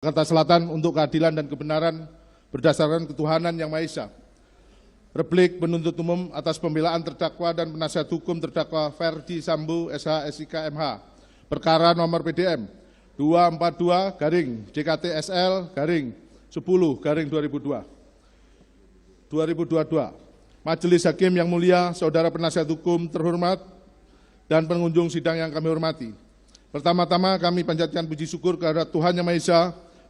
Jakarta Selatan untuk keadilan dan kebenaran berdasarkan ketuhanan yang Maha Esa. Replik penuntut umum atas pembelaan terdakwa dan penasihat hukum terdakwa Ferdi Sambo SH SIK MH. Perkara nomor PDM 242-JKT-SL-10-2022. Majelis Hakim yang mulia, saudara penasihat hukum terhormat, dan pengunjung sidang yang kami hormati. Pertama-tama kami panjatkan puji syukur kepada Tuhan Yang Maha Esa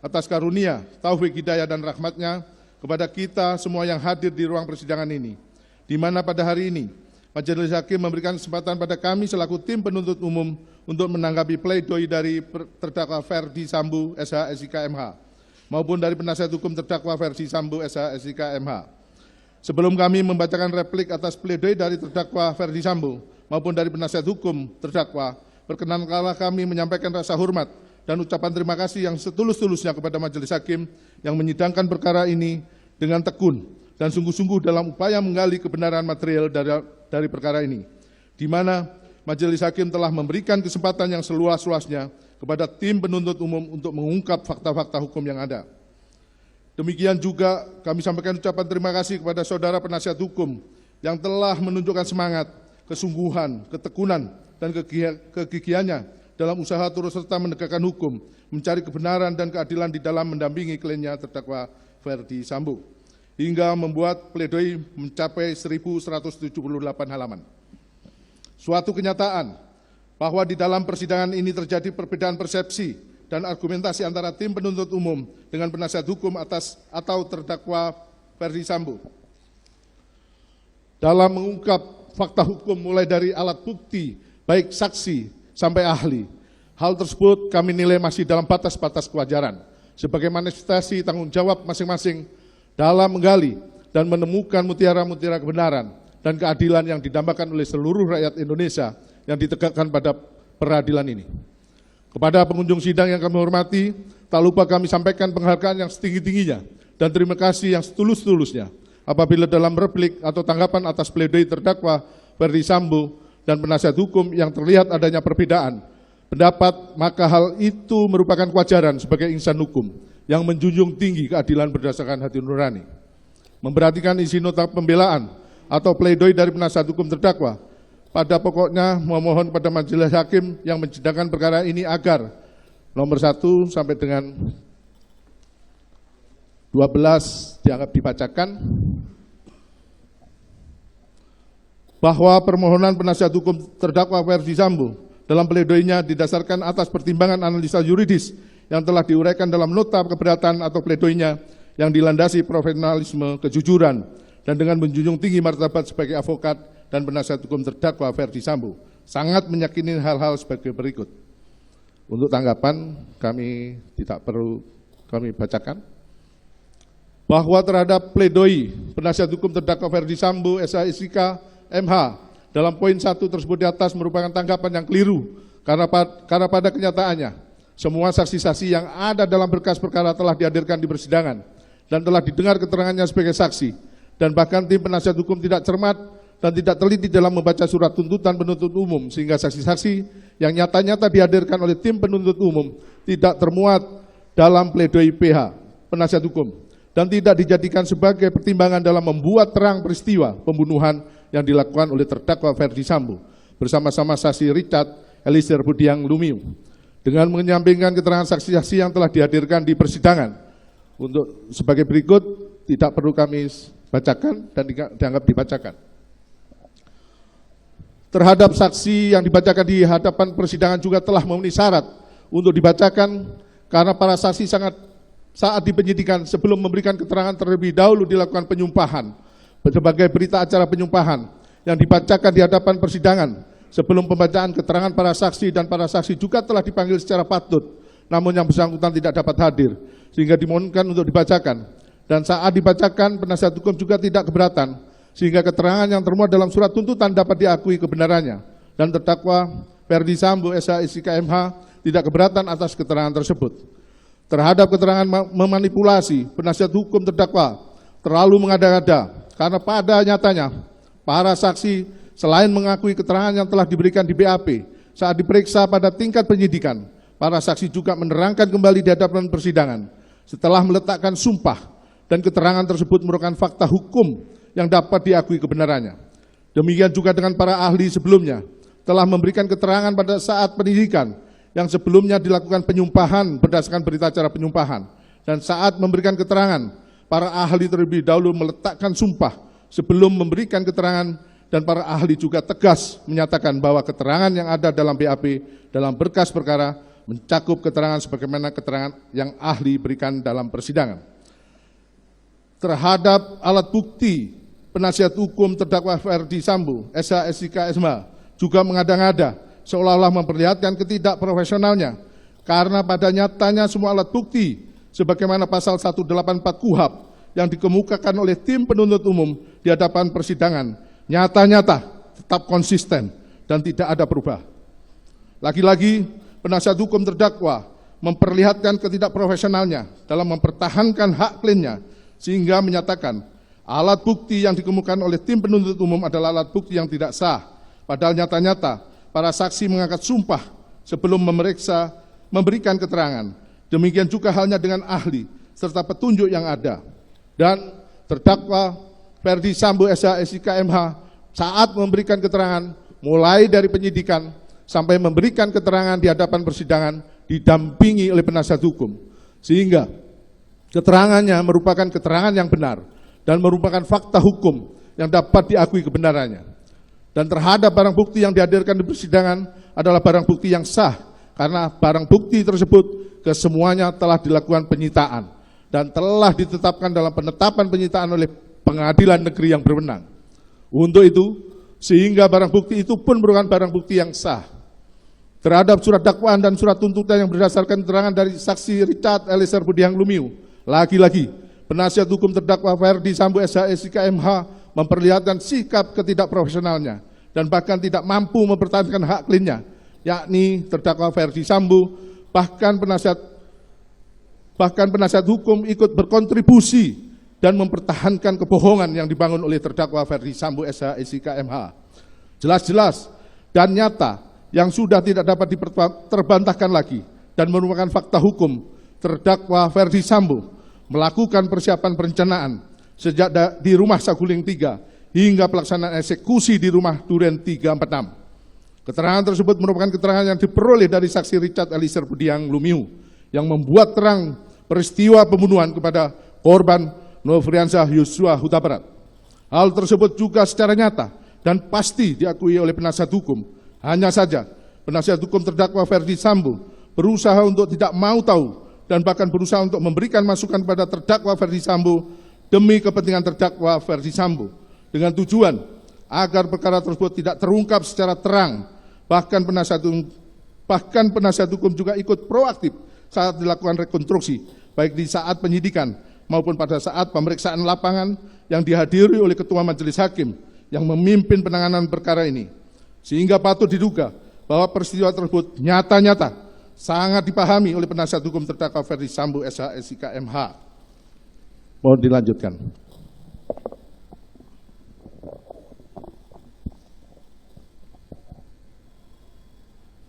atas karunia, taufik, hidayah, dan rahmat-Nya kepada kita semua yang hadir di ruang persidangan ini, di mana pada hari ini Majelis Hakim memberikan kesempatan pada kami selaku tim penuntut umum untuk menanggapi pledoi dari terdakwa Ferdi Sambo SH SIK MH maupun dari penasihat hukum terdakwa Ferdi Sambo SH SIK MH. Sebelum kami membacakan replik atas pledoi dari terdakwa Ferdi Sambo maupun dari penasihat hukum terdakwa, perkenankanlah kami menyampaikan rasa hormat dan ucapan terima kasih yang setulus-tulusnya kepada Majelis Hakim yang menyidangkan perkara ini dengan tekun dan sungguh-sungguh dalam upaya menggali kebenaran material dari perkara ini, di mana Majelis Hakim telah memberikan kesempatan yang seluas-luasnya kepada tim penuntut umum untuk mengungkap fakta-fakta hukum yang ada. Demikian juga kami sampaikan ucapan terima kasih kepada saudara penasihat hukum yang telah menunjukkan semangat, kesungguhan, ketekunan, dan kegigihannya dalam usaha turut serta menegakkan hukum, mencari kebenaran dan keadilan di dalam mendampingi kliennya terdakwa Ferdi Sambo, hingga membuat pledoi mencapai 1.178 halaman. Suatu kenyataan bahwa di dalam persidangan ini terjadi perbedaan persepsi dan argumentasi antara tim penuntut umum dengan penasihat hukum atas atau terdakwa Ferdi Sambo dalam mengungkap fakta hukum mulai dari alat bukti, baik saksi sampai ahli. Hal tersebut kami nilai masih dalam batas-batas kewajaran sebagai manifestasi tanggung jawab masing-masing dalam menggali dan menemukan mutiara-mutiara kebenaran dan keadilan yang didambakan oleh seluruh rakyat Indonesia yang ditegakkan pada peradilan ini. Kepada pengunjung sidang yang kami hormati, tak lupa kami sampaikan penghargaan yang setinggi-tingginya dan terima kasih yang setulus-tulusnya apabila dalam replik atau tanggapan atas pledoi terdakwa Ferdi Sambo dan penasihat hukum yang terlihat adanya perbedaan pendapat, maka hal itu merupakan kewajaran sebagai insan hukum yang menjunjung tinggi keadilan berdasarkan hati nurani. Memperhatikan isi nota pembelaan atau pledoi dari penasihat hukum terdakwa, pada pokoknya memohon pada Majelis Hakim yang mensidangkan perkara ini agar nomor 1 sampai dengan 12 dianggap dibacakan, bahwa permohonan penasihat hukum terdakwa Ferdi Sambo dalam pledoinya didasarkan atas pertimbangan analisa yuridis yang telah diuraikan dalam nota keberatan atau pledoinya yang dilandasi profesionalisme, kejujuran, dan dengan menjunjung tinggi martabat sebagai avokat dan penasihat hukum terdakwa Ferdi Sambo sangat meyakini hal-hal sebagai berikut. Untuk tanggapan kami tidak perlu kami bacakan. Bahwa terhadap pledoi penasihat hukum terdakwa Ferdi Sambo SH SIK MH dalam poin 1 tersebut di atas merupakan tanggapan yang keliru karena pada kenyataannya semua saksi-saksi yang ada dalam berkas perkara telah dihadirkan di persidangan dan telah didengar keterangannya sebagai saksi, dan bahkan tim penasihat hukum tidak cermat dan tidak teliti dalam membaca surat tuntutan penuntut umum sehingga saksi-saksi yang nyata-nyata dihadirkan oleh tim penuntut umum tidak termuat dalam pledoi PH penasihat hukum dan tidak dijadikan sebagai pertimbangan dalam membuat terang peristiwa pembunuhan yang dilakukan oleh terdakwa Ferdi Sambo bersama-sama saksi Richard Eliezer Budiang Lumiu, dengan menyampingkan keterangan saksi-saksi yang telah dihadirkan di persidangan untuk sebagai berikut, tidak perlu kami bacakan dan dianggap dibacakan. Terhadap saksi yang dibacakan di hadapan persidangan juga telah memenuhi syarat untuk dibacakan karena para saksi saat di penyidikan sebelum memberikan keterangan terlebih dahulu dilakukan penyumpahan sebagai berita acara penyumpahan yang dibacakan di hadapan persidangan. Sebelum pembacaan keterangan para saksi dan para saksi juga telah dipanggil secara patut, namun yang bersangkutan tidak dapat hadir sehingga dimohonkan untuk dibacakan, dan saat dibacakan penasihat hukum juga tidak keberatan sehingga keterangan yang termuat dalam surat tuntutan dapat diakui kebenarannya, dan terdakwa Ferdi Sambo SH SIK MH tidak keberatan atas keterangan tersebut. Terhadap keterangan memanipulasi, penasihat hukum terdakwa terlalu mengada-ngada karena pada nyatanya para saksi selain mengakui keterangan yang telah diberikan di BAP saat diperiksa pada tingkat penyidikan, para saksi juga menerangkan kembali di hadapan persidangan setelah meletakkan sumpah dan keterangan tersebut merupakan fakta hukum yang dapat diakui kebenarannya. Demikian juga dengan para ahli sebelumnya telah memberikan keterangan pada saat penyidikan yang sebelumnya dilakukan penyumpahan berdasarkan berita acara penyumpahan, dan saat memberikan keterangan para ahli terlebih dahulu meletakkan sumpah sebelum memberikan keterangan, dan para ahli juga tegas menyatakan bahwa keterangan yang ada dalam BAP dalam berkas perkara mencakup keterangan sebagaimana keterangan yang ahli berikan dalam persidangan. Terhadap alat bukti, penasihat hukum terdakwa Ferdi Sambo, SH, SIK, MH juga mengada-ngada seolah-olah memperlihatkan ketidakprofesionalnya karena pada nyatanya semua alat bukti sebagaimana pasal 184 KUHP yang dikemukakan oleh tim penuntut umum di hadapan persidangan nyata-nyata tetap konsisten dan tidak ada perubahan. Lagi-lagi penasihat hukum terdakwa memperlihatkan ketidakprofesionalnya dalam mempertahankan hak kliennya sehingga menyatakan alat bukti yang dikemukakan oleh tim penuntut umum adalah alat bukti yang tidak sah, padahal nyata-nyata para saksi mengangkat sumpah sebelum memeriksa memberikan keterangan. Demikian juga halnya dengan ahli serta petunjuk yang ada. Dan terdakwa Ferdi Sambo SH, SIK, MH saat memberikan keterangan mulai dari penyidikan sampai memberikan keterangan di hadapan persidangan didampingi oleh penasihat hukum, sehingga keterangannya merupakan keterangan yang benar dan merupakan fakta hukum yang dapat diakui kebenarannya. Dan terhadap barang bukti yang dihadirkan di persidangan adalah barang bukti yang sah karena barang bukti tersebut kesemuanya telah dilakukan penyitaan dan telah ditetapkan dalam penetapan penyitaan oleh pengadilan negeri yang berwenang. Untuk itu, sehingga barang bukti itu pun merupakan barang bukti yang sah. Terhadap surat dakwaan dan surat tuntutan yang berdasarkan keterangan dari saksi Richard Eliezer Budiang Lumiu, lagi-lagi penasihat hukum terdakwa Ferdi Sambo SH, SIK, MH memperlihatkan sikap ketidakprofesionalnya dan bahkan tidak mampu mempertahankan hak kliennya, yakni terdakwa Ferdi Sambo. Bahkan penasihat hukum ikut berkontribusi dan mempertahankan kebohongan yang dibangun oleh terdakwa Ferdi Sambo SH, SIK, MH. Jelas-jelas dan nyata yang sudah tidak dapat terbantahkan lagi dan merupakan fakta hukum, terdakwa Ferdi Sambo melakukan persiapan perencanaan sejak di rumah Saguling 3 hingga pelaksanaan eksekusi di rumah Duren 346. Keterangan tersebut merupakan keterangan yang diperoleh dari saksi Richard Eliezer Budiang Lumiu yang membuat terang peristiwa pembunuhan kepada korban Nofriansah Yosua Huta Barat. Hal tersebut juga secara nyata dan pasti diakui oleh penasihat hukum. Hanya saja penasihat hukum terdakwa Ferdi Sambo berusaha untuk tidak mau tahu dan bahkan berusaha untuk memberikan masukan kepada terdakwa Ferdi Sambo demi kepentingan terdakwa Ferdi Sambo dengan tujuan agar perkara tersebut tidak terungkap secara terang. Bahkan penasihat hukum juga ikut proaktif saat dilakukan rekonstruksi, baik di saat penyidikan maupun pada saat pemeriksaan lapangan yang dihadiri oleh Ketua Majelis Hakim yang memimpin penanganan perkara ini. Sehingga patut diduga bahwa peristiwa tersebut nyata-nyata sangat dipahami oleh penasihat hukum terdakwa Ferdi Sambo SH, SIK, MH. Mohon dilanjutkan.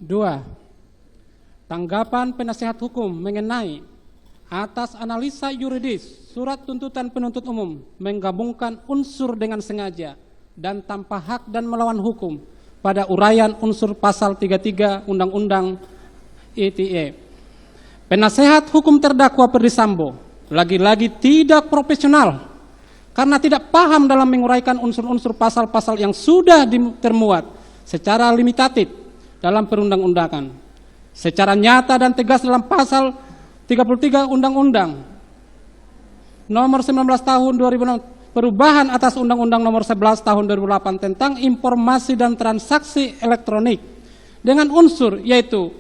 Dua, tanggapan penasihat hukum mengenai atas analisa yuridis surat tuntutan penuntut umum menggabungkan unsur dengan sengaja dan tanpa hak dan melawan hukum pada uraian unsur pasal 33 Undang-Undang ITE. Penasehat hukum terdakwa Ferdi Sambo lagi-lagi tidak profesional karena tidak paham dalam menguraikan unsur-unsur pasal-pasal yang sudah termuat secara limitatif dalam perundang-undangan. Secara nyata dan tegas dalam pasal 33 Undang-Undang nomor 19 tahun 2006 perubahan atas Undang-Undang nomor 11 tahun 2008 tentang informasi dan transaksi elektronik dengan unsur yaitu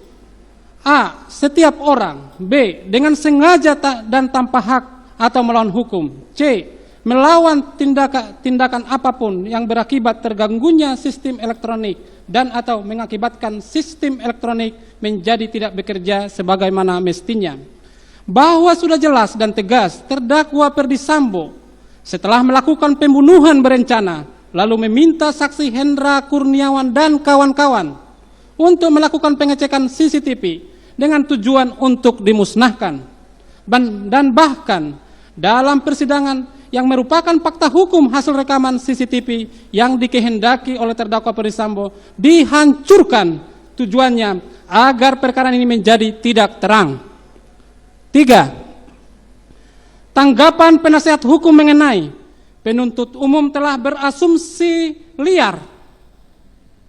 A. Setiap orang, B. Dengan sengaja dan tanpa hak atau melawan hukum, C. Melawan tindakan apapun yang berakibat terganggunya sistem elektronik dan atau mengakibatkan sistem elektronik menjadi tidak bekerja sebagaimana mestinya. Bahwa sudah jelas dan tegas terdakwa Ferdi Sambo setelah melakukan pembunuhan berencana, lalu meminta saksi Hendra Kurniawan dan kawan-kawan untuk melakukan pengecekan CCTV dengan tujuan untuk dimusnahkan. Dan bahkan dalam persidangan yang merupakan fakta hukum hasil rekaman CCTV yang dikehendaki oleh terdakwa Perdisambo dihancurkan, tujuannya agar perkara ini menjadi tidak terang. 3. Tanggapan penasihat hukum mengenai penuntut umum telah berasumsi liar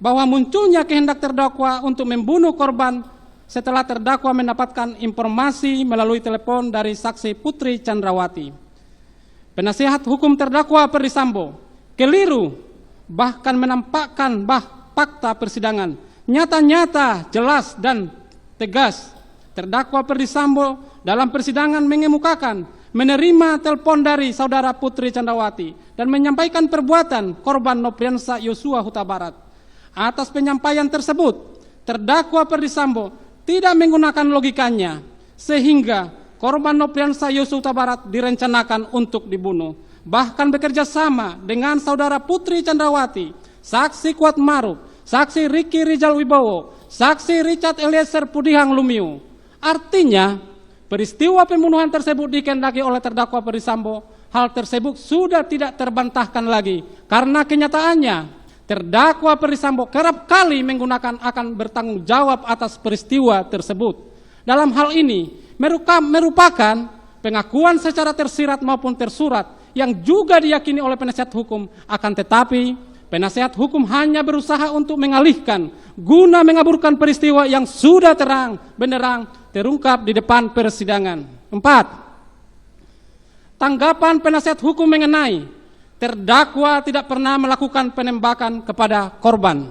bahwa munculnya kehendak terdakwa untuk membunuh korban setelah terdakwa mendapatkan informasi melalui telepon dari saksi Putri Chandrawati. Penasihat hukum terdakwa Perdisambo keliru bahkan menampakkan fakta persidangan nyata-nyata, jelas dan tegas. Terdakwa Perdisambo dalam persidangan mengemukakan menerima telepon dari saudara Putri Chandrawati dan menyampaikan perbuatan korban Nopriansa Yosua Huta Barat. Atas penyampaian tersebut, terdakwa Perdisambo tidak menggunakan logikanya sehingga korban Nopriansa Yosua Huta Barat direncanakan untuk dibunuh. Bahkan bekerja sama dengan saudara Putri Chandrawati, saksi Kuat Maruf, saksi Ricky Rijal Wibowo, saksi Richard Eliezer Pudihang Lumiu. Artinya, peristiwa pembunuhan tersebut dikehendaki oleh terdakwa Perdisambo. Hal tersebut sudah tidak terbantahkan lagi karena kenyataannya terdakwa Perdisambo kerap kali menggunakan akan bertanggung jawab atas peristiwa tersebut. Dalam hal ini merupakan pengakuan secara tersirat maupun tersurat yang juga diyakini oleh penasihat hukum. Akan tetapi penasihat hukum hanya berusaha untuk mengalihkan guna mengaburkan peristiwa yang sudah terang benderang terungkap di depan persidangan. 4. Tanggapan penasihat hukum mengenai terdakwa tidak pernah melakukan penembakan kepada korban.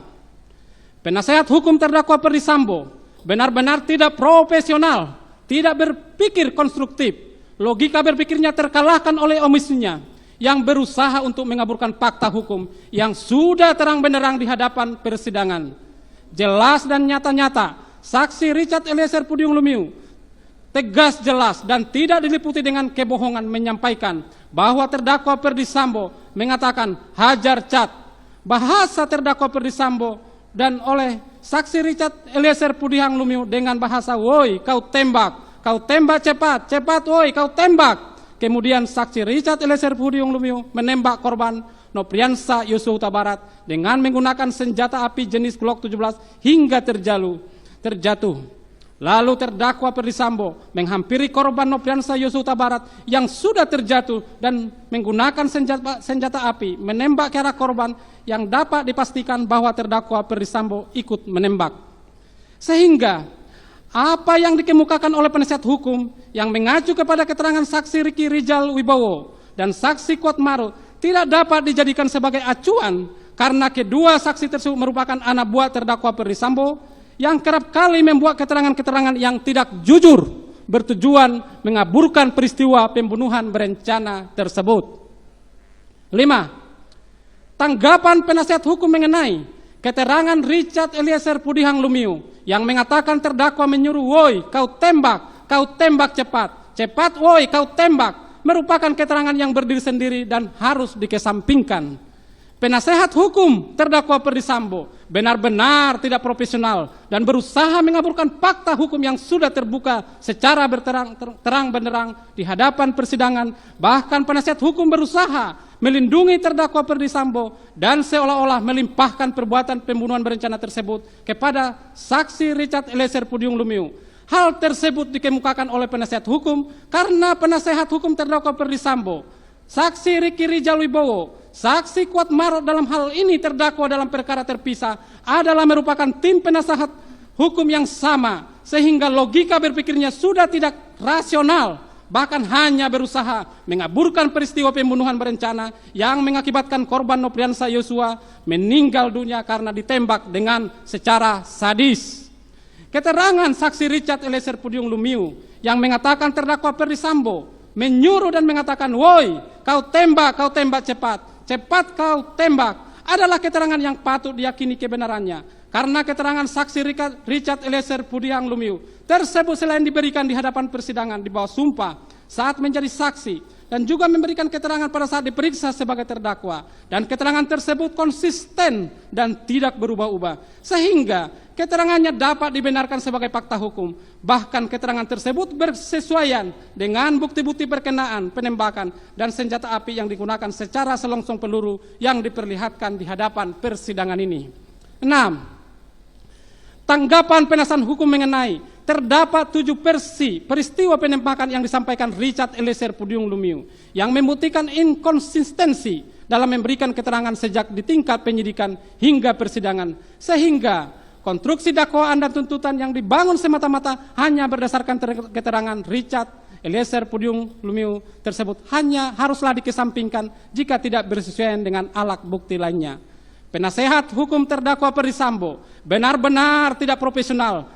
Penasihat hukum terdakwa Perdisambo benar-benar tidak profesional, tidak berpikir konstruktif. Logika berpikirnya terkalahkan oleh omisinya yang berusaha untuk mengaburkan fakta hukum yang sudah terang benderang di hadapan persidangan. Jelas dan nyata-nyata, saksi Richard Eliezer Pudihang Lumiu tegas, jelas dan tidak diliputi dengan kebohongan menyampaikan bahwa terdakwa Perdisambo mengatakan hajar cat. Bahasa terdakwa Perdisambo dan oleh saksi Richard Eliezer Pudihang Lumiu dengan bahasa woi kau tembak cepat, cepat woi kau tembak. Kemudian saksi Richard Eliezer Pudihang Lumiu menembak korban Nopriansa Yosua Huta Barat dengan menggunakan senjata api jenis Glock 17 hingga terjatuh. Lalu terdakwa Perdisambo menghampiri korban Nopriansa Yosua Huta Barat yang sudah terjatuh dan menggunakan senjata api menembak ke arah korban yang dapat dipastikan bahwa terdakwa Perdisambo ikut menembak. Sehingga apa yang dikemukakan oleh penasihat hukum yang mengacu kepada keterangan saksi Ricky Rijal Wibowo dan saksi Kuat Maruf tidak dapat dijadikan sebagai acuan karena kedua saksi tersebut merupakan anak buah terdakwa Perdisambo yang kerap kali membuat keterangan-keterangan yang tidak jujur bertujuan mengaburkan peristiwa pembunuhan berencana tersebut. 5. Tanggapan penasihat hukum mengenai keterangan Richard Eliezer Pudihang Lumiu yang mengatakan terdakwa menyuruh woi kau tembak cepat, cepat woi kau tembak, merupakan keterangan yang berdiri sendiri dan harus dikesampingkan. Penasehat hukum terdakwa Perdisambo benar-benar tidak profesional dan berusaha mengaburkan fakta hukum yang sudah terbuka secara terang benderang di hadapan persidangan. Bahkan penasihat hukum berusaha melindungi terdakwa Perdisambo dan seolah-olah melimpahkan perbuatan pembunuhan berencana tersebut kepada saksi Richard Eliezer Pudihang Lumiu. Hal tersebut dikemukakan oleh penasihat hukum karena penasehat hukum terdakwa Perdisambo, saksi Ricky Rijal Wibowo, saksi Kuat Maruf dalam hal ini terdakwa dalam perkara terpisah adalah merupakan tim penasehat hukum yang sama, sehingga logika berpikirnya sudah tidak rasional, bahkan hanya berusaha mengaburkan peristiwa pembunuhan berencana yang mengakibatkan korban Nopriansa Yosua meninggal dunia karena ditembak dengan secara sadis. Keterangan saksi Richard Eliezer Pudihang Lumiu yang mengatakan terdakwa Perdisambo menyuruh dan mengatakan woi kau tembak cepat, cepat kau tembak adalah keterangan yang patut diyakini kebenarannya karena keterangan saksi Richard Eliezer Pudihang Lumiu tersebut selain diberikan di hadapan persidangan di bawah sumpah saat menjadi saksi dan juga memberikan keterangan pada saat diperiksa sebagai terdakwa, dan keterangan tersebut konsisten dan tidak berubah-ubah, sehingga keterangannya dapat dibenarkan sebagai fakta hukum. Bahkan keterangan tersebut bersesuaian dengan bukti-bukti berkenaan penembakan dan senjata api yang digunakan secara selongsong peluru yang diperlihatkan di hadapan persidangan ini. 6. Tanggapan penasihat hukum mengenai terdapat 7 versi peristiwa penembakan yang disampaikan Richard Eliezer Pudium Lumiu yang membuktikan inkonsistensi dalam memberikan keterangan sejak di tingkat penyidikan hingga persidangan, sehingga konstruksi dakwaan dan tuntutan yang dibangun semata-mata hanya berdasarkan keterangan Richard Eliezer Pudium Lumiu tersebut hanya haruslah dikesampingkan jika tidak bersesuaian dengan alat bukti lainnya. Penasehat hukum terdakwa Ferdy Sambo benar-benar tidak profesional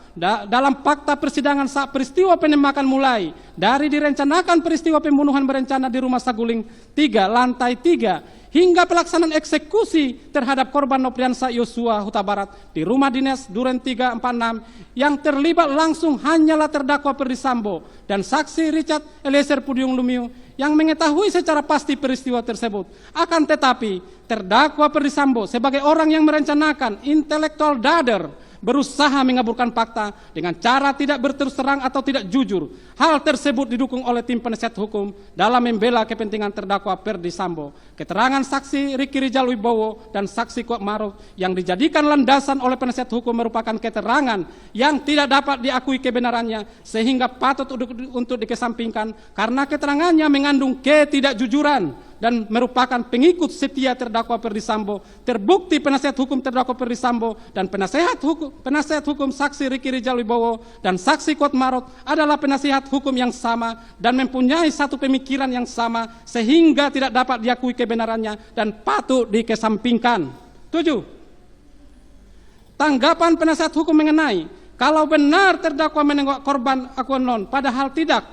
dalam fakta persidangan saat peristiwa penembakan mulai dari direncanakan peristiwa pembunuhan berencana di Rumah Saguling 3 lantai 3 hingga pelaksanaan eksekusi terhadap korban Nopriansa Yosua Huta Barat di rumah dinas Duren 346 yang terlibat langsung hanyalah terdakwa Ferdy Sambo dan saksi Richard Eliezer Pudium Lumiu yang mengetahui secara pasti peristiwa tersebut. Akan tetapi terdakwa Ferdy Sambo sebagai orang yang merencanakan intellectual dader berusaha mengaburkan fakta dengan cara tidak berterus terang atau tidak jujur. Hal tersebut didukung oleh tim penasihat hukum dalam membela kepentingan terdakwa Ferdy Sambo. Keterangan saksi Ricky Rijal Wibowo dan saksi Kuat Maruf yang dijadikan landasan oleh penasihat hukum merupakan keterangan yang tidak dapat diakui kebenarannya sehingga patut untuk dikesampingkan karena keterangannya mengandung ketidakjujuran dan merupakan pengikut setia terdakwa Ferdy Sambo. Terbukti penasihat hukum terdakwa Ferdy Sambo dan penasihat hukum saksi Ricky Rijal Wibowo dan saksi Kuat Maruf adalah penasihat hukum yang sama dan mempunyai satu pemikiran yang sama sehingga tidak dapat diakui kebenarannya dan patut dikesampingkan. 7. Tanggapan penasihat hukum mengenai kalau benar terdakwa menengok korban Aquanon padahal tidak,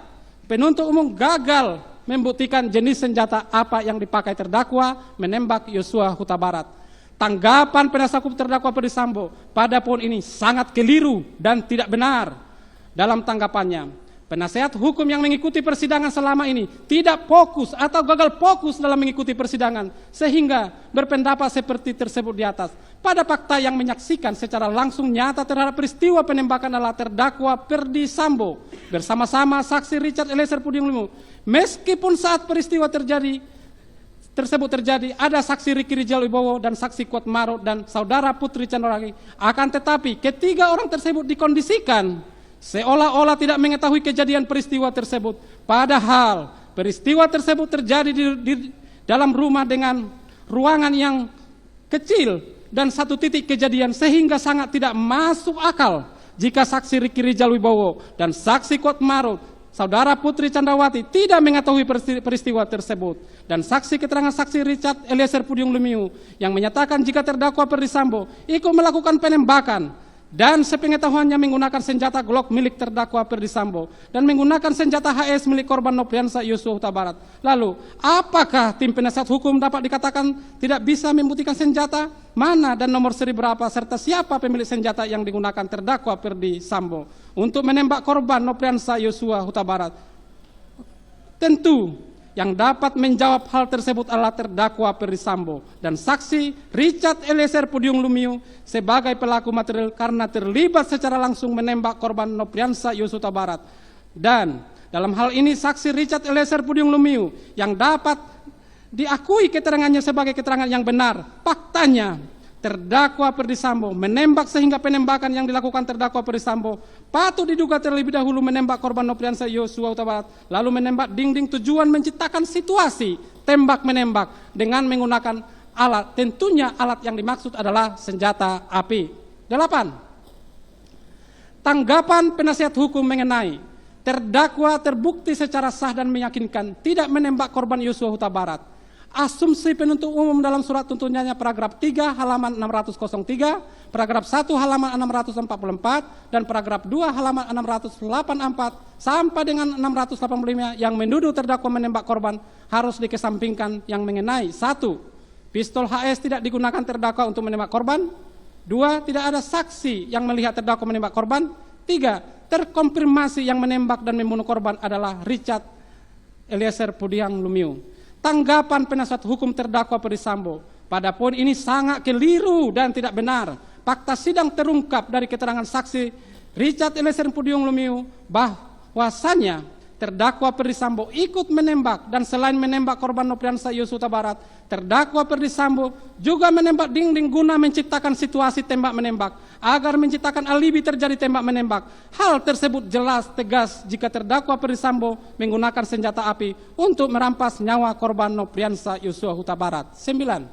penuntut umum gagal membuktikan jenis senjata apa yang dipakai terdakwa menembak Yosua Huta Barat. Tanggapan penasihat hukum terdakwa Ferdy Sambo pada poin ini sangat keliru dan tidak benar. Dalam tanggapannya, penasihat hukum yang mengikuti persidangan selama ini tidak fokus atau gagal fokus dalam mengikuti persidangan sehingga berpendapat seperti tersebut di atas. Pada fakta yang menyaksikan secara langsung nyata terhadap peristiwa penembakan adalah terdakwa Ferdy Sambo bersama-sama saksi Richard Eliezer Pudium Lumiu. Meskipun saat peristiwa tersebut terjadi ada saksi Ricky Rijal Wibowo dan saksi Kuat Maruf dan saudara Putri Chandrawati, akan tetapi ketiga orang tersebut dikondisikan seolah-olah tidak mengetahui kejadian peristiwa tersebut. Padahal peristiwa tersebut terjadi di dalam rumah dengan ruangan yang kecil dan satu titik kejadian sehingga sangat tidak masuk akal jika saksi Ricky Rijal Wibowo dan saksi Kuat Maruf saudara Putri Chandrawati tidak mengetahui peristiwa tersebut dan saksi keterangan saksi Richard Eliezer Pudium Lumiu yang menyatakan jika terdakwa Ferdy Sambo ikut melakukan penembakan dan sepengetahuannya menggunakan senjata Glock milik terdakwa Ferdy Sambo dan menggunakan senjata HS milik korban Nopriansa Yosua Huta Barat. Lalu, apakah tim penasihat hukum dapat dikatakan tidak bisa membuktikan senjata mana dan nomor seri berapa serta siapa pemilik senjata yang digunakan terdakwa Ferdy Sambo untuk menembak korban Nopriansa Yosua Huta Barat? Tentu yang dapat menjawab hal tersebut adalah terdakwa Ferdy Sambo dan saksi Richard Eliezer Pudium Lumiu sebagai pelaku material karena terlibat secara langsung menembak korban Nopriansa Yosua Huta Barat. Dan dalam hal ini saksi Richard Eliezer Pudium Lumiu yang dapat diakui keterangannya sebagai keterangan yang benar. Faktanya terdakwa Ferdy Sambo menembak sehingga penembakan yang dilakukan terdakwa Ferdy Sambo patut diduga terlebih dahulu menembak korban Nopriansa Yosua Huta Barat lalu menembak dinding tujuan menciptakan situasi tembak-menembak dengan menggunakan alat. Tentunya alat yang dimaksud adalah senjata api. 8. Tanggapan penasihat hukum mengenai terdakwa terbukti secara sah dan meyakinkan tidak menembak korban Yosua Huta Barat. Asumsi penuntut umum dalam surat tuntutannya paragraf 3 halaman 603, paragraf 1 halaman 644, dan paragraf 2 halaman 684 sampai dengan 685 yang menuduh terdakwa menembak korban harus dikesampingkan yang mengenai 1. Pistol HS tidak digunakan terdakwa untuk menembak korban. 2. Tidak ada saksi yang melihat terdakwa menembak korban. 3. Terkonfirmasi yang menembak dan membunuh korban adalah Richard Eliezer Pudiang Lumiu. Tanggapan penasihat hukum terdakwa Perdisambo pada poin ini sangat keliru dan tidak benar. Fakta sidang terungkap dari keterangan saksi Richard Eliezer Pudiang Lumiu bahwasannya terdakwa Perdisambo ikut menembak dan selain menembak korban Nopriansa Yosua Huta Barat, terdakwa Perdisambo juga menembak dinding guna menciptakan situasi tembak-menembak agar menciptakan alibi terjadi tembak-menembak. Hal tersebut jelas tegas jika terdakwa Perdisambo menggunakan senjata api untuk merampas nyawa korban Nopriansa Yosua Huta Barat. 9.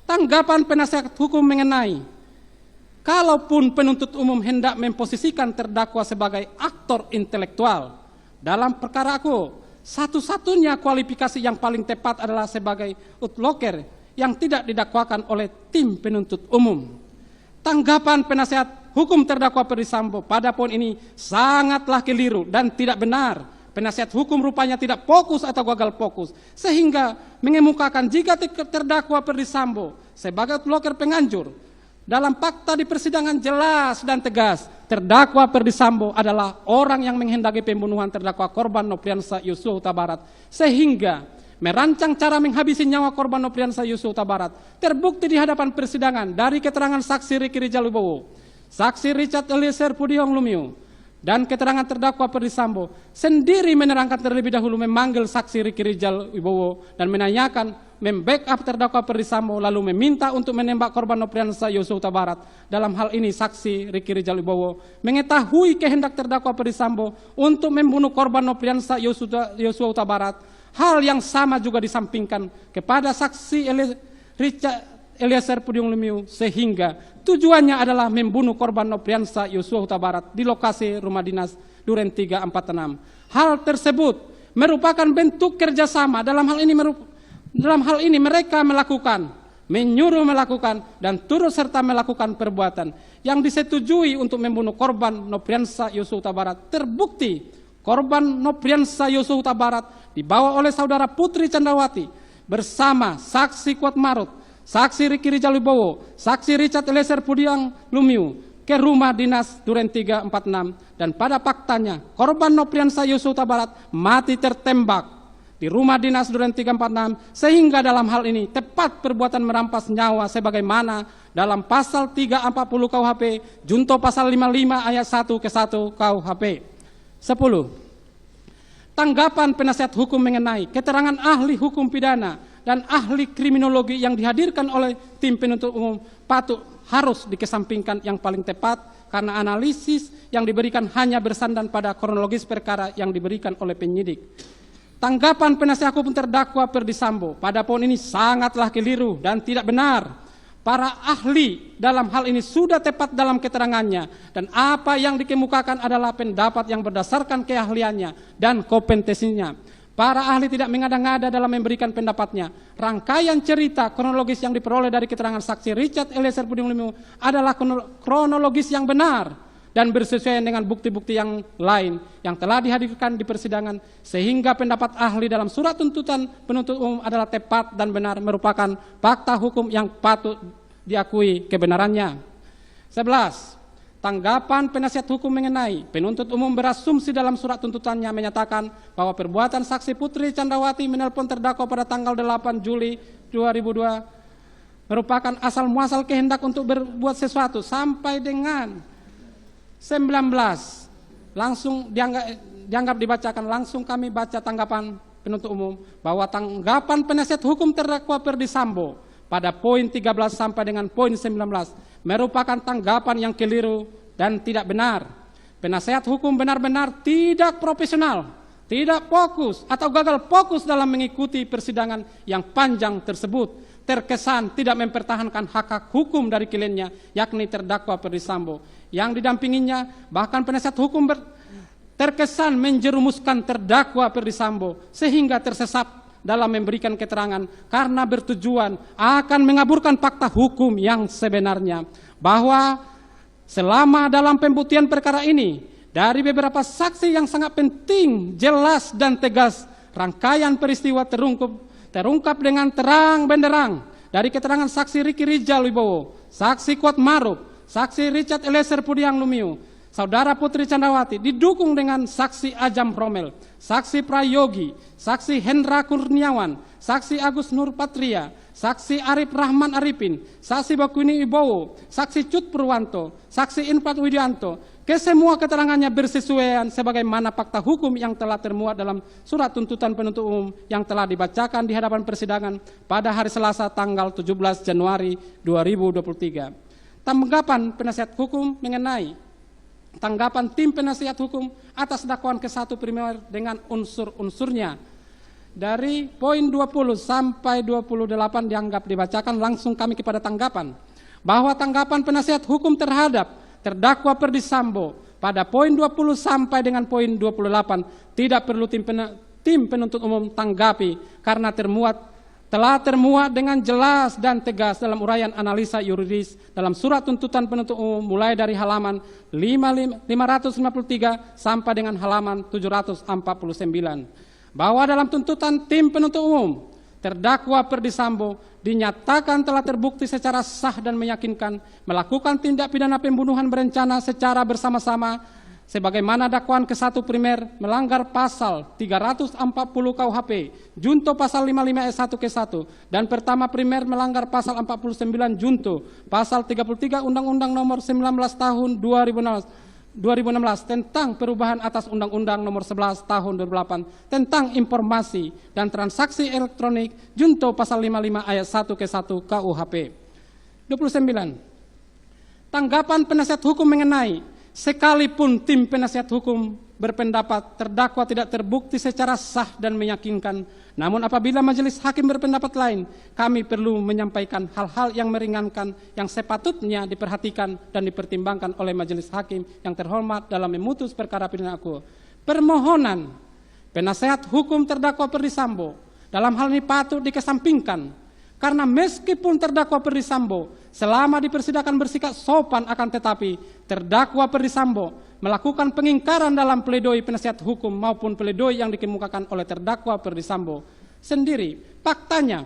Tanggapan penasihat hukum mengenai kalaupun penuntut umum hendak memposisikan terdakwa sebagai aktor intelektual dalam perkara aku, satu-satunya kualifikasi yang paling tepat adalah sebagai outlocker yang tidak didakwakan oleh tim penuntut umum. Tanggapan penasihat hukum terdakwa Perdisambo pada poin ini sangatlah keliru dan tidak benar. Penasihat hukum rupanya tidak fokus atau gagal fokus, sehingga mengemukakan jika terdakwa Perdisambo sebagai outlocker penganjur. Dalam fakta di persidangan jelas dan tegas, terdakwa Perdisambo adalah orang yang menghendaki pembunuhan terdakwa korban Nopriansa Yosua Huta Barat, sehingga merancang cara menghabisi nyawa korban Nopriansa Yosua Huta Barat. Terbukti di hadapan persidangan dari keterangan saksi Ricky Rijal Wibowo, saksi Richard Eliezer Pudiang Lumiu, dan keterangan terdakwa Perdisambo sendiri menerangkan terlebih dahulu memanggil saksi Ricky Rijal Wibowo dan menanyakan membackup terdakwa Perdisambo lalu meminta untuk menembak korban Nopriansa Yosua Huta Barat. Dalam hal ini saksi Ricky Rijal Wibowo mengetahui kehendak terdakwa Perdisambo untuk membunuh korban Nopriansa Yosua Huta Barat. Hal yang sama juga disampingkan kepada saksi Richard Eliezer Pudiang Lumiu, sehingga tujuannya adalah membunuh korban Nopriansa Yosua Huta Barat di lokasi rumah dinas Duren 346. Hal tersebut merupakan bentuk kerjasama. Dalam hal ini mereka menyuruh melakukan dan turut serta melakukan perbuatan yang disetujui untuk membunuh korban Nopriansa Yosua Huta Barat. Terbukti korban Nopriansa Yosua Huta Barat dibawa oleh saudara Putri Candrawati bersama saksi Kuat Marut, saksi Ricky Rijal Wibowo, saksi Richard Eliezer Pudiang Lumiu ke rumah dinas Duren 346, dan pada faktanya korban Nopriansa Yosua Huta Barat mati tertembak di rumah dinas Duren 346, sehingga dalam hal ini tepat perbuatan merampas nyawa sebagaimana dalam pasal 340 KUHP junto pasal 55 ayat 1 ke 1 KUHP. 10. Tanggapan penasihat hukum mengenai keterangan ahli hukum pidana dan ahli kriminologi yang dihadirkan oleh tim penuntut umum harus dikesampingkan yang paling tepat karena analisis yang diberikan hanya bersandar pada kronologis perkara yang diberikan oleh penyidik. Tanggapan penasihat hukum terdakwa Perdisambo pada poin ini sangatlah keliru dan tidak benar. Para ahli dalam hal ini sudah tepat dalam keterangannya dan apa yang dikemukakan adalah pendapat yang berdasarkan keahliannya dan kompetensinya. Para ahli tidak mengada-ngada dalam memberikan pendapatnya. Rangkaian cerita kronologis yang diperoleh dari keterangan saksi Richard Eliezer Pudiang Lumiu adalah kronologis yang benar dan bersesuaian dengan bukti-bukti yang lain yang telah dihadirkan di persidangan, sehingga pendapat ahli dalam surat tuntutan penuntut umum adalah tepat dan benar, merupakan fakta hukum yang patut diakui kebenarannya. 11. Tanggapan penasihat hukum mengenai penuntut umum berasumsi dalam surat tuntutannya menyatakan bahwa perbuatan saksi Putri Candrawati menelpon terdakwa pada tanggal 8 Juli 2002 merupakan asal muasal kehendak untuk berbuat sesuatu sampai dengan 19. Langsung dianggap dibacakan. Langsung kami baca tanggapan penuntut umum bahwa tanggapan penasihat hukum terdakwa Perdisambo pada poin 13 sampai dengan poin 19 merupakan tanggapan yang keliru dan tidak benar. Penasihat hukum benar-benar tidak profesional, tidak fokus atau gagal fokus dalam mengikuti persidangan yang panjang tersebut. Terkesan tidak mempertahankan hak hukum dari kliennya, yakni terdakwa Perdisambo. Yang didampinginya, bahkan penasihat hukum terkesan menjerumuskan terdakwa Perdisambo sehingga tersesat dalam memberikan keterangan karena bertujuan akan mengaburkan fakta hukum yang sebenarnya, bahwa selama dalam pembuktian perkara ini dari beberapa saksi yang sangat penting, jelas dan tegas, rangkaian peristiwa terungkap dengan terang benderang dari keterangan saksi Ricky Rijal Wibowo, saksi Kuat Maruf, saksi Richard Eliezer Pudiang Lumiu, Saudara Putri Candrawati didukung dengan saksi Ajam Romel, saksi Prayogi, saksi Hendra Kurniawan, saksi Agus Nurpatria, saksi Arif Rahman Arifin, saksi Bakuni Ibowo, saksi Cut Purwanto, saksi Infat Widianto, kesemua keterangannya bersesuaian sebagaimana fakta hukum yang telah termuat dalam surat tuntutan penuntut umum yang telah dibacakan di hadapan persidangan pada hari Selasa tanggal 17 Januari 2023. Tanggapan penasihat hukum mengenai tanggapan tim penasihat hukum atas dakwaan ke-1 primer dengan unsur-unsurnya. Dari poin 20 sampai 28 dianggap dibacakan, langsung kami kepada tanggapan. Bahwa tanggapan penasihat hukum terhadap terdakwa Ferdy Sambo pada poin 20 sampai dengan poin 28 tidak perlu tim penuntut umum tanggapi karena telah termuat dengan jelas dan tegas dalam uraian analisa yuridis dalam surat tuntutan penuntut umum mulai dari halaman 553 sampai dengan halaman 749. Bahwa dalam tuntutan tim penuntut umum, terdakwa Ferdy Sambo dinyatakan telah terbukti secara sah dan meyakinkan melakukan tindak pidana pembunuhan berencana secara bersama-sama sebagaimana dakwaan ke-1 primer melanggar pasal 340 KUHP, junto pasal 55 ayat 1 ke-1, dan pertama primer melanggar pasal 49 junto pasal 33 Undang-Undang Nomor 19 Tahun 2016 tentang perubahan atas Undang-Undang Nomor 11 Tahun 2008 tentang informasi dan transaksi elektronik junto pasal 55 ayat 1 ke-1 KUHP. 29. Tanggapan penasihat hukum mengenai sekalipun tim penasihat hukum berpendapat terdakwa tidak terbukti secara sah dan meyakinkan, namun apabila majelis hakim berpendapat lain, kami perlu menyampaikan hal-hal yang meringankan yang sepatutnya diperhatikan dan dipertimbangkan oleh majelis hakim yang terhormat dalam memutus perkara pidana aku. Permohonan penasihat hukum terdakwa Ferdy Sambo dalam hal ini patut dikesampingkan karena meskipun terdakwa Ferdy Sambo selama di persidangan bersikap sopan, akan tetapi terdakwa Ferdy Sambo melakukan pengingkaran dalam pledoi penasihat hukum maupun pledoi yang dikemukakan oleh terdakwa Ferdy Sambo sendiri. Faktanya,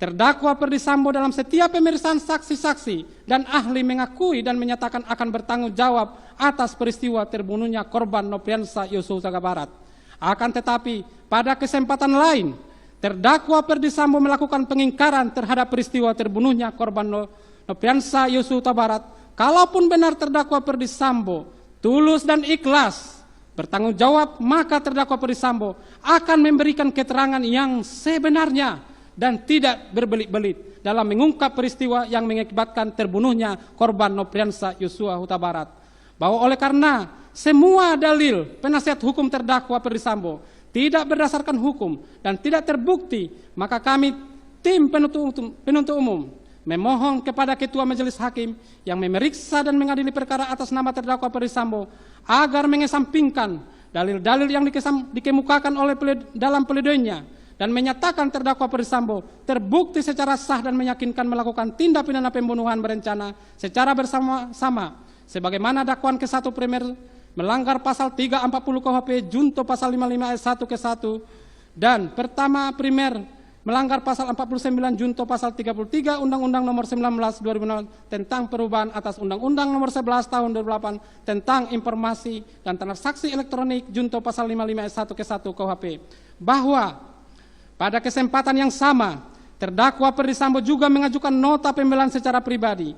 terdakwa Ferdy Sambo dalam setiap pemeriksaan saksi-saksi dan ahli mengakui dan menyatakan akan bertanggung jawab atas peristiwa terbunuhnya korban Nofriansah Yosua Huta Barat. Akan tetapi, pada kesempatan lain, terdakwa Ferdy Sambo melakukan pengingkaran terhadap peristiwa terbunuhnya korban Nofriansah Yosua Huta Barat. Kalaupun benar terdakwa Ferdy Sambo tulus dan ikhlas bertanggung jawab, maka terdakwa Ferdy Sambo akan memberikan keterangan yang sebenarnya dan tidak berbelit-belit dalam mengungkap peristiwa yang mengakibatkan terbunuhnya korban Nofriansah Yosua Huta Barat. Bahwa oleh karena semua dalil penasihat hukum terdakwa Ferdy Sambo tidak berdasarkan hukum dan tidak terbukti, maka kami tim penuntut umum memohon kepada Ketua Majelis Hakim yang memeriksa dan mengadili perkara atas nama terdakwa Ferdy Sambo agar mengesampingkan dalil-dalil yang dikemukakan oleh dalam pledoinya dan menyatakan terdakwa Ferdy Sambo terbukti secara sah dan meyakinkan melakukan tindak pidana pembunuhan berencana secara bersama-sama sebagaimana dakwaan ke-1 primer melanggar pasal 340 KUHP junto pasal 55 ayat 1 ke-1 dan pertama primer melanggar pasal 49 junto pasal 33 Undang-Undang Nomor 19 2006 tentang perubahan atas Undang-Undang Nomor 11 Tahun 2008 tentang informasi dan transaksi elektronik junto pasal 55 ayat 1 ke-1 KUHP. Bahwa pada kesempatan yang sama terdakwa Ferdy Sambo juga mengajukan nota pembelaan secara pribadi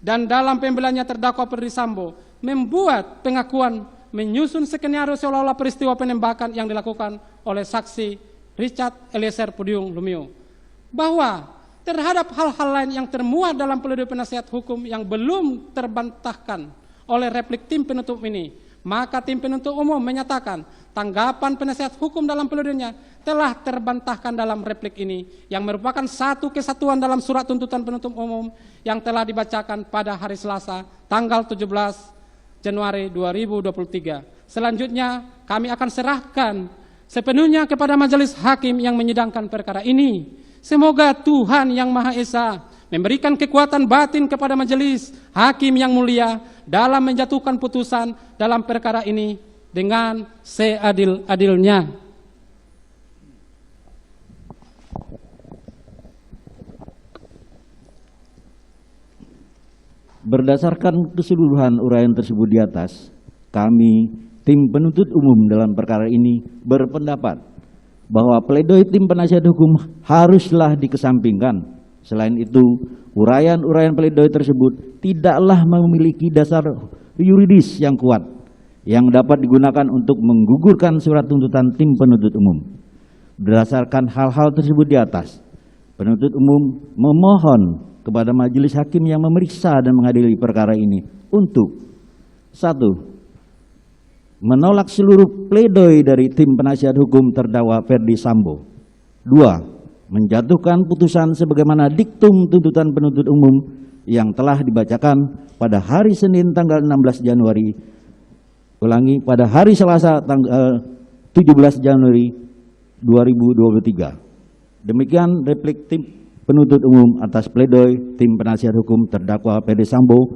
dan dalam pembelaannya terdakwa Ferdy Sambo membuat pengakuan menyusun skenario seolah-olah peristiwa penembakan yang dilakukan oleh saksi Richard Eliezer Pudium Lumiu. Bahwa terhadap hal-hal lain yang termuat dalam pledoi penasihat hukum yang belum terbantahkan oleh replik tim penuntut ini, maka tim penuntut umum menyatakan tanggapan penasihat hukum dalam pledoinya telah terbantahkan dalam replik ini yang merupakan satu kesatuan dalam surat tuntutan penuntut umum yang telah dibacakan pada hari Selasa tanggal 17 Januari 2023. Selanjutnya kami akan serahkan sepenuhnya kepada majelis hakim yang menyidangkan perkara ini. Semoga Tuhan Yang Maha Esa memberikan kekuatan batin kepada majelis hakim yang mulia dalam menjatuhkan putusan dalam perkara ini dengan seadil-adilnya. Berdasarkan keseluruhan uraian tersebut di atas, kami, tim penuntut umum dalam perkara ini berpendapat bahwa pledoi tim penasihat hukum haruslah dikesampingkan. Selain itu, uraian-uraian pledoi tersebut tidaklah memiliki dasar yuridis yang kuat yang dapat digunakan untuk menggugurkan surat tuntutan tim penuntut umum. Berdasarkan hal-hal tersebut di atas, penuntut umum memohon kepada majelis hakim yang memeriksa dan mengadili perkara ini untuk 1. Menolak seluruh pledoi dari tim penasihat hukum terdakwa Ferdi Sambo. 2. Menjatuhkan putusan sebagaimana diktum tuntutan penuntut umum yang telah dibacakan pada hari Senin tanggal 16 Januari, pada hari Selasa tanggal 17 Januari 2023. Demikian replik tim penuntut umum atas pledoi tim penasihat hukum terdakwa Ferdi Sambo